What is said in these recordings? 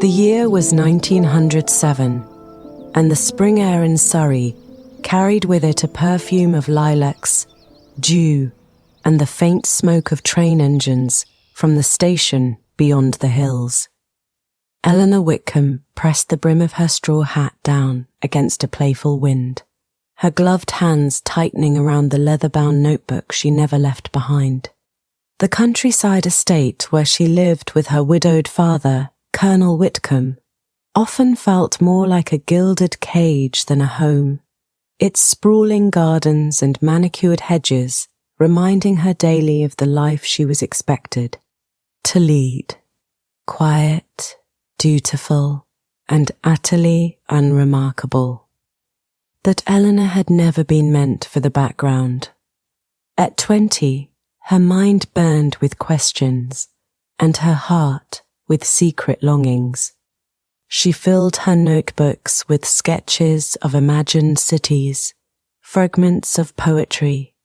The year was 1907, and the spring air in Surrey carried with it a perfume of lilacs, dew, and the faint smoke of train engines from the station beyond the hills. Eleanor Whitcombe pressed the brim of her straw hat down against a playful wind, her gloved hands tightening around the leather-bound notebook she never left behind. The countryside estate where she lived with her widowed father, Colonel Whitcombe, often felt more like a gilded cage than a home, its sprawling gardens and manicured hedges reminding her daily of the life she was expected to lead, quiet, dutiful, and utterly unremarkable. That Eleanor had never been meant for the background. At 20, her mind burned with questions, and her heart with secret longings. She filled her notebooks with sketches of imagined cities, fragments of poetry,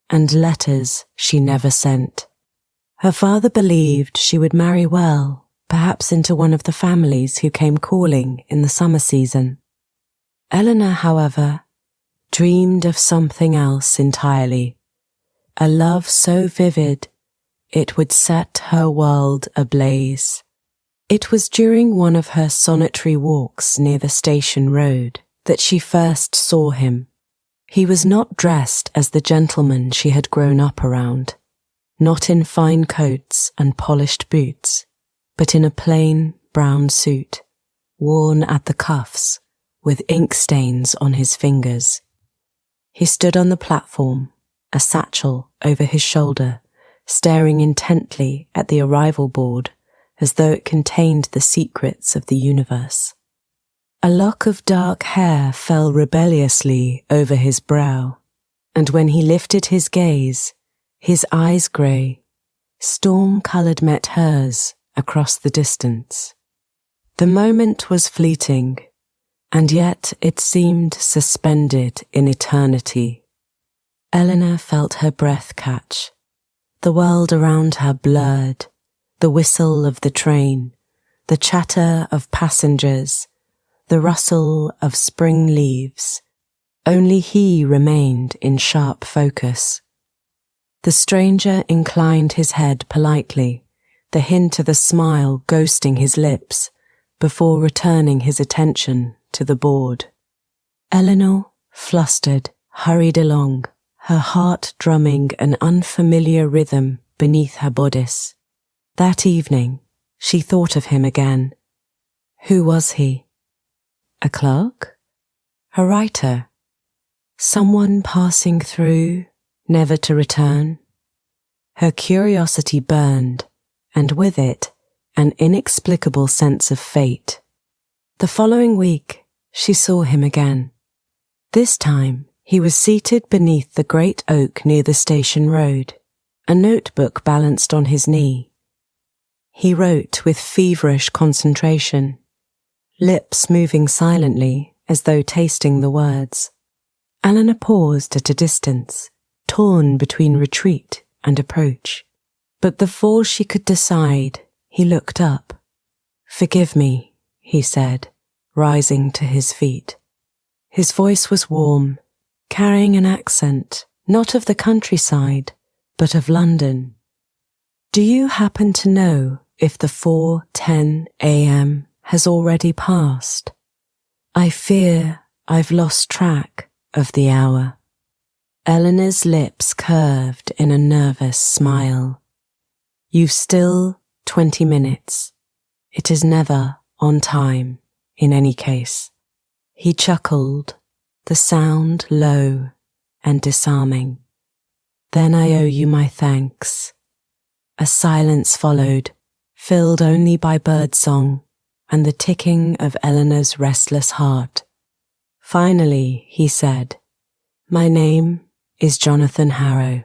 and letters she never sent. Her father believed she would marry well, perhaps into one of the families who came calling in the summer season. Eleanor, however, dreamed of something else entirely, a love so vivid it would set her world ablaze. It was during one of her solitary walks near the station road that she first saw him. He was not dressed as the gentleman she had grown up around, not in fine coats and polished boots, but in a plain brown suit, worn at the cuffs, with ink stains on his fingers. He stood on the platform, a satchel over his shoulder, staring intently at the arrival board as though it contained the secrets of the universe. A lock of dark hair fell rebelliously over his brow, and when he lifted his gaze, his eyes grey, storm-coloured met hers across the distance. The moment was fleeting, and yet it seemed suspended in eternity. Eleanor felt her breath catch, the world around her blurred, the whistle of the train, the chatter of passengers, the rustle of spring leaves. Only he remained in sharp focus. The stranger inclined his head politely, the hint of a smile ghosting his lips, before returning his attention to the board. Eleanor, flustered, hurried along, her heart drumming an unfamiliar rhythm beneath her bodice. That evening, she thought of him again. Who was he? A clerk? A writer? Someone passing through, never to return? Her curiosity burned, and with it, an inexplicable sense of fate. The following week, she saw him again. This time, he was seated beneath the great oak near the station road, a notebook balanced on his knee. He wrote with feverish concentration, lips moving silently as though tasting the words. Eleanor paused at a distance, torn between retreat and approach. But before she could decide, he looked up. "Forgive me," he said, rising to his feet. His voice was warm, carrying an accent, not of the countryside, but of London. "Do you happen to know if the 4:10 a.m. has already passed? I fear I've lost track of the hour." Eleanor's lips curved in a nervous smile. "You've still 20 minutes. It is never on time, in any case." He chuckled, the sound low and disarming. "Then I owe you my thanks." A silence followed, filled only by birdsong and the ticking of Eleanor's restless heart. Finally, he said, "My name is Jonathan Harrow.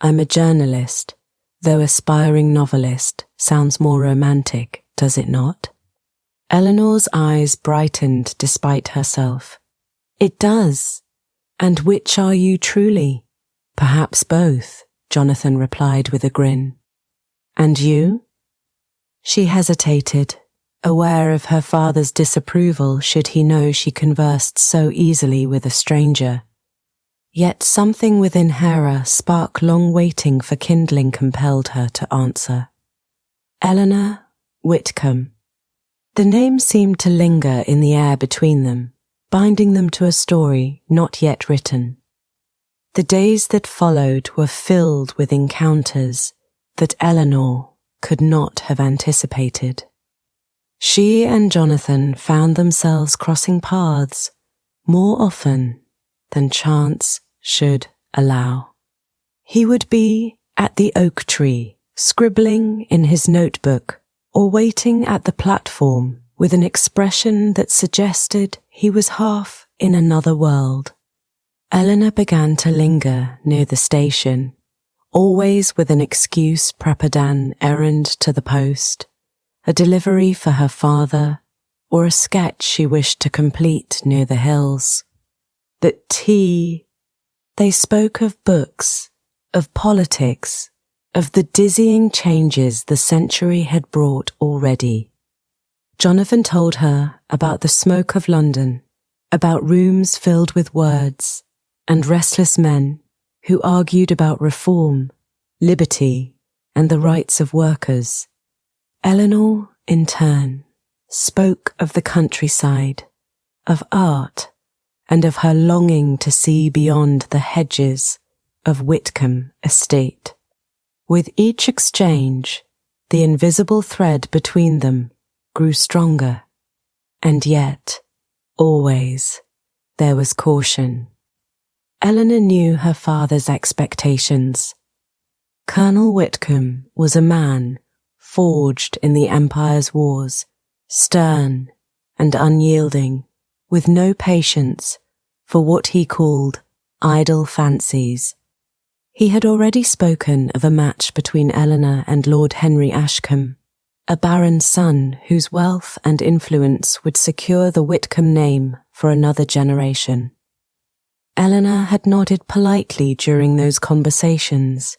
I'm a journalist, though aspiring novelist sounds more romantic, does it not?" Eleanor's eyes brightened despite herself. "It does. And which are you truly?" "Perhaps both," Jonathan replied with a grin. "And you?" She hesitated, aware of her father's disapproval should he know she conversed so easily with a stranger. Yet something within her spark long waiting for kindling compelled her to answer. Eleanor Whitcombe. The name seemed to linger in the air between them, binding them to a story not yet written. The days that followed were filled with encounters that Eleanor could not have anticipated. She and Jonathan found themselves crossing paths more often than chance should allow. He would be at the oak tree, scribbling in his notebook, or waiting at the platform with an expression that suggested he was half in another world. Eleanor began to linger near the station, always with an excuse prepared, an errand to the post, a delivery for her father, or a sketch she wished to complete near the hills. At tea, they spoke of books, of politics, of the dizzying changes the century had brought already. Jonathan told her about the smoke of London, about rooms filled with words, and restless men who argued about reform, liberty, and the rights of workers. Eleanor, in turn, spoke of the countryside, of art, and of her longing to see beyond the hedges of Whitcombe estate. With each exchange, the invisible thread between them grew stronger, and yet, always, there was caution. Eleanor knew her father's expectations. Colonel Whitcombe was a man forged in the Empire's wars, stern and unyielding, with no patience for what he called idle fancies. He had already spoken of a match between Eleanor and Lord Henry Ashcombe, a baron's son whose wealth and influence would secure the Whitcombe name for another generation. Eleanor had nodded politely during those conversations,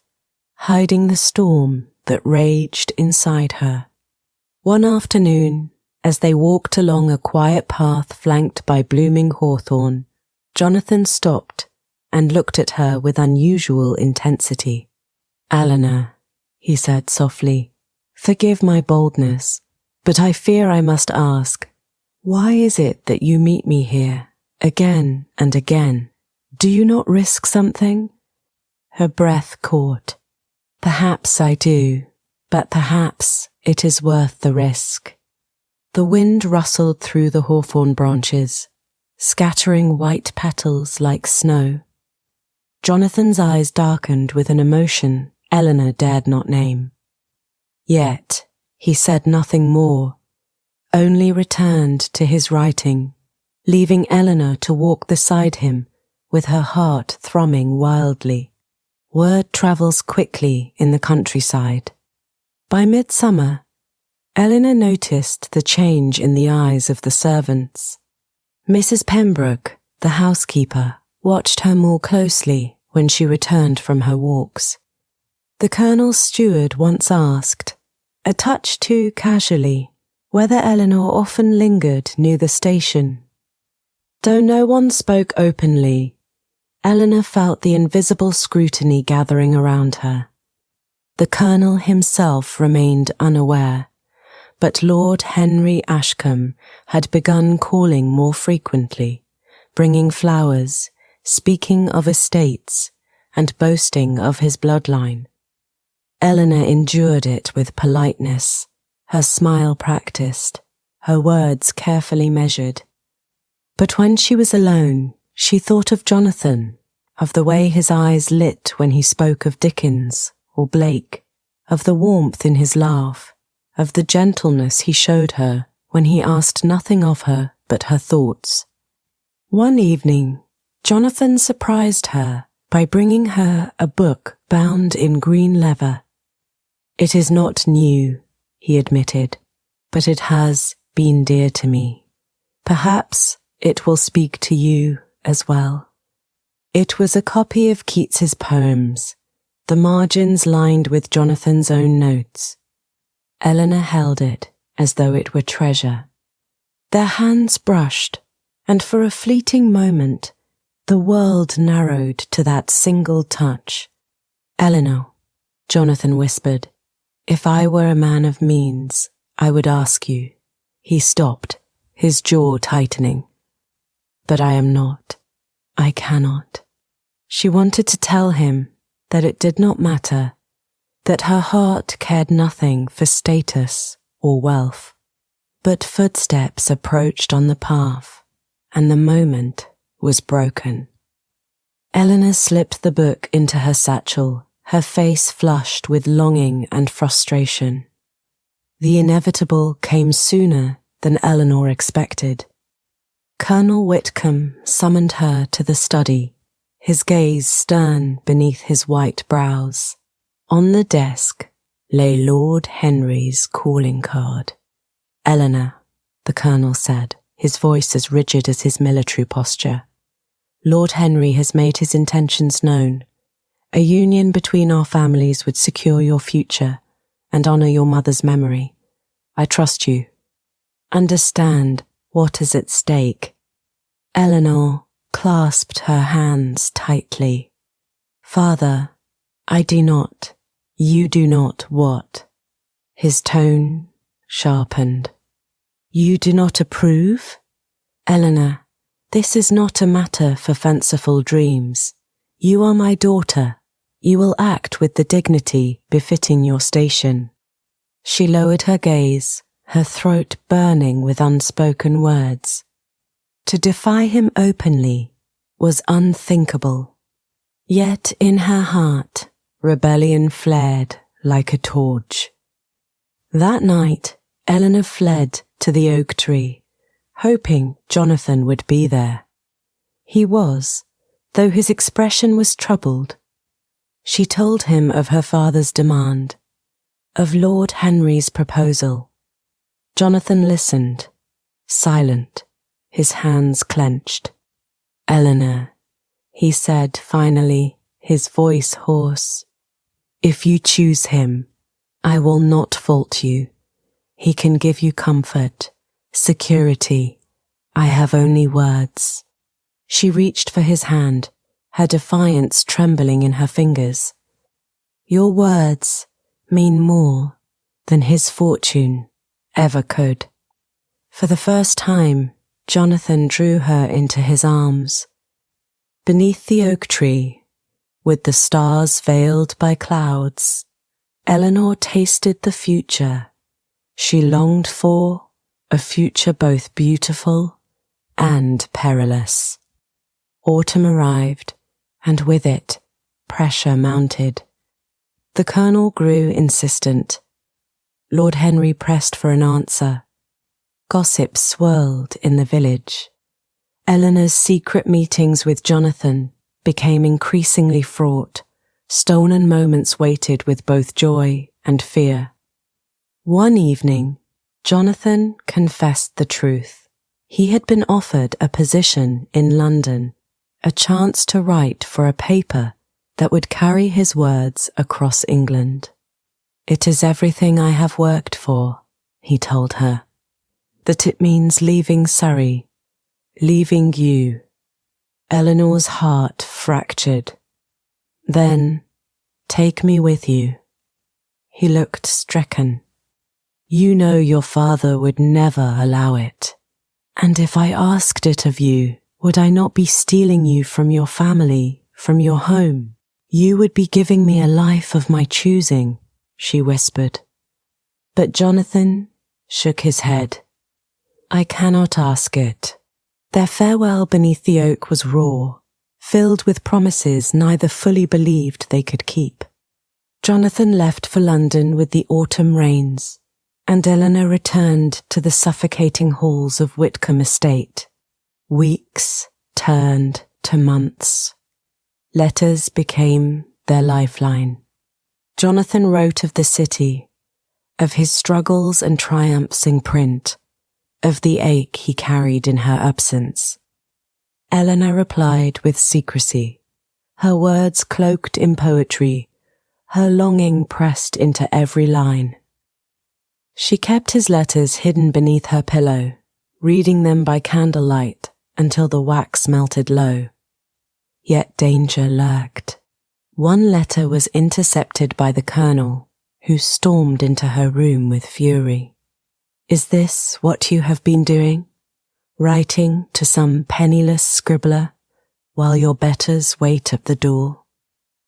hiding the storm that raged inside her. One afternoon, as they walked along a quiet path flanked by blooming hawthorn, Jonathan stopped and looked at her with unusual intensity. "Eleanor," he said softly, "forgive my boldness, but I fear I must ask, why is it that you meet me here, again and again? Do you not risk something?" Her breath caught. "Perhaps I do, but perhaps it is worth the risk." The wind rustled through the hawthorn branches, scattering white petals like snow. Jonathan's eyes darkened with an emotion Eleanor dared not name. Yet he said nothing more, only returned to his writing, leaving Eleanor to walk beside him with her heart thrumming wildly. Word travels quickly in the countryside. By midsummer, Eleanor noticed the change in the eyes of the servants. Mrs. Pembroke, the housekeeper, watched her more closely when she returned from her walks. The Colonel's steward once asked, a touch too casually, whether Eleanor often lingered near the station. Though no one spoke openly, Eleanor felt the invisible scrutiny gathering around her. The Colonel himself remained unaware, but Lord Henry Ashcombe had begun calling more frequently, bringing flowers, speaking of estates, and boasting of his bloodline. Eleanor endured it with politeness, her smile practiced, her words carefully measured. But when she was alone, she thought of Jonathan, of the way his eyes lit when he spoke of Dickens or Blake, of the warmth in his laugh, of the gentleness he showed her when he asked nothing of her but her thoughts. One evening, Jonathan surprised her by bringing her a book bound in green leather. "It is not new," he admitted, "but it has been dear to me. Perhaps it will speak to you as well." It was a copy of Keats's poems, the margins lined with Jonathan's own notes. Eleanor held it as though it were treasure. Their hands brushed, and for a fleeting moment, the world narrowed to that single touch. "Eleanor," Jonathan whispered, "if I were a man of means, I would ask you." He stopped, his jaw tightening. "But I am not. I cannot." She wanted to tell him that it did not matter, that her heart cared nothing for status or wealth. But footsteps approached on the path, and the moment was broken. Eleanor slipped the book into her satchel, her face flushed with longing and frustration. The inevitable came sooner than Eleanor expected. Colonel Whitcombe summoned her to the study, his gaze stern beneath his white brows. On the desk lay Lord Henry's calling card. "Eleanor," the colonel said, his voice as rigid as his military posture. "Lord Henry has made his intentions known. A union between our families would secure your future and honour your mother's memory. I trust you. Understand what is at stake." Eleanor clasped her hands tightly. "Father, I do not. You do not what?" His tone sharpened. "You do not approve? Eleanor, this is not a matter for fanciful dreams. You are my daughter. You will act with the dignity befitting your station." She lowered her gaze, her throat burning with unspoken words. To defy him openly was unthinkable. Yet in her heart, rebellion flared like a torch. That night, Eleanor fled to the oak tree, hoping Jonathan would be there. He was, though his expression was troubled. She told him of her father's demand, of Lord Henry's proposal. Jonathan listened, silent, his hands clenched. "Eleanor," he said finally, his voice hoarse, "if you choose him, I will not fault you. He can give you comfort, security. I have only words." She reached for his hand, her defiance trembling in her fingers. "Your words mean more than his fortune ever could." For the first time, Jonathan drew her into his arms. Beneath the oak tree, with the stars veiled by clouds, Eleanor tasted the future she longed for, a future both beautiful and perilous. Autumn arrived, and with it, pressure mounted. The colonel grew insistent. Lord Henry pressed for an answer. Gossip swirled in the village. Eleanor's secret meetings with Jonathan became increasingly fraught. Stolen moments waited with both joy and fear. One evening, Jonathan confessed the truth. He had been offered a position in London, a chance to write for a paper that would carry his words across England. "It is everything I have worked for," he told her. "That it means leaving Surrey, leaving you." Eleanor's heart fractured. "Then, take me with you." He looked stricken. "You know your father would never allow it. And if I asked it of you, would I not be stealing you from your family, from your home? You would be giving me a life of my choosing," she whispered. But Jonathan shook his head. "I cannot ask it." Their farewell beneath the oak was raw, filled with promises neither fully believed they could keep. Jonathan left for London with the autumn rains, and Eleanor returned to the suffocating halls of Whitcombe Estate. Weeks turned to months. Letters became their lifeline. Jonathan wrote of the city, of his struggles and triumphs in print, of the ache he carried in her absence. Eleanor replied with secrecy, her words cloaked in poetry, her longing pressed into every line. She kept his letters hidden beneath her pillow, reading them by candlelight until the wax melted low. Yet danger lurked. One letter was intercepted by the Colonel, who stormed into her room with fury. "Is this what you have been doing? Writing to some penniless scribbler while your betters wait at the door?"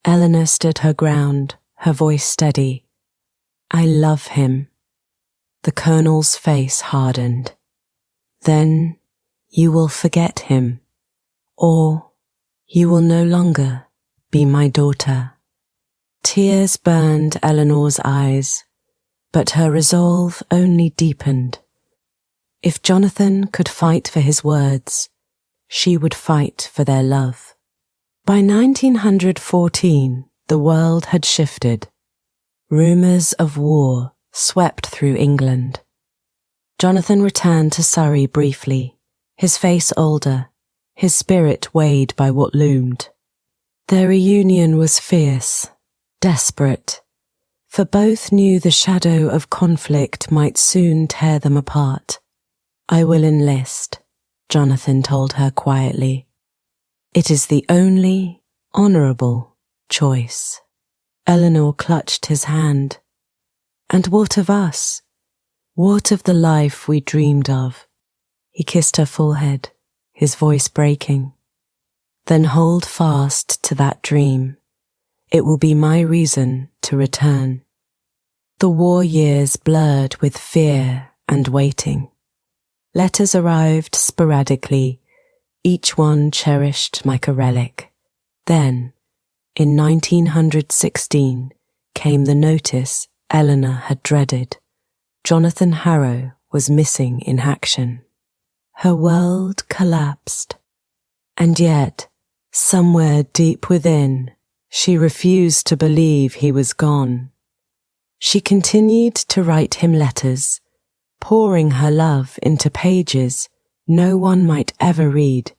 Eleanor stood her ground, her voice steady. "I love him." The Colonel's face hardened. "Then you will forget him, or you will no longer be my daughter." Tears burned Eleanor's eyes, but her resolve only deepened. If Jonathan could fight for his words, she would fight for their love. By 1914, the world had shifted. Rumours of war swept through England. Jonathan returned to Surrey briefly, his face older, his spirit weighed by what loomed. Their reunion was fierce, desperate, for both knew the shadow of conflict might soon tear them apart. "I will enlist," Jonathan told her quietly. "It is the only honourable choice." Eleanor clutched his hand. "And what of us? What of the life we dreamed of?" He kissed her forehead, his voice breaking. "Then hold fast to that dream. It will be my reason to return." The war years blurred with fear and waiting. Letters arrived sporadically, each one cherished like a relic. Then, in 1916, came the notice Eleanor had dreaded. Jonathan Harrow was missing in action. Her world collapsed. And yet, somewhere deep within, she refused to believe he was gone. She continued to write him letters, pouring her love into pages no one might ever read.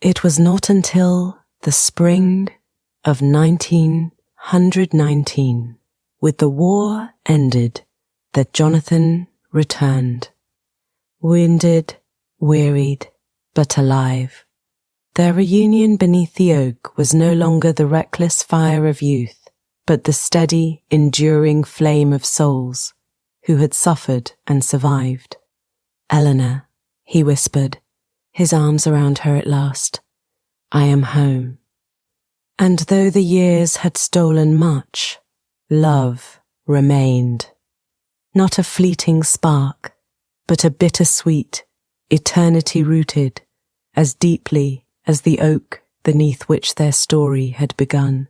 It was not until the spring of 1919, with the war ended, that Jonathan returned. Wounded, wearied, but alive. Their reunion beneath the oak was no longer the reckless fire of youth, but the steady, enduring flame of souls who had suffered and survived. "Eleanor," he whispered, his arms around her at last, "I am home." And though the years had stolen much, love remained. Not a fleeting spark, but a bittersweet, eternity-rooted, as deeply as the oak beneath which their story had begun.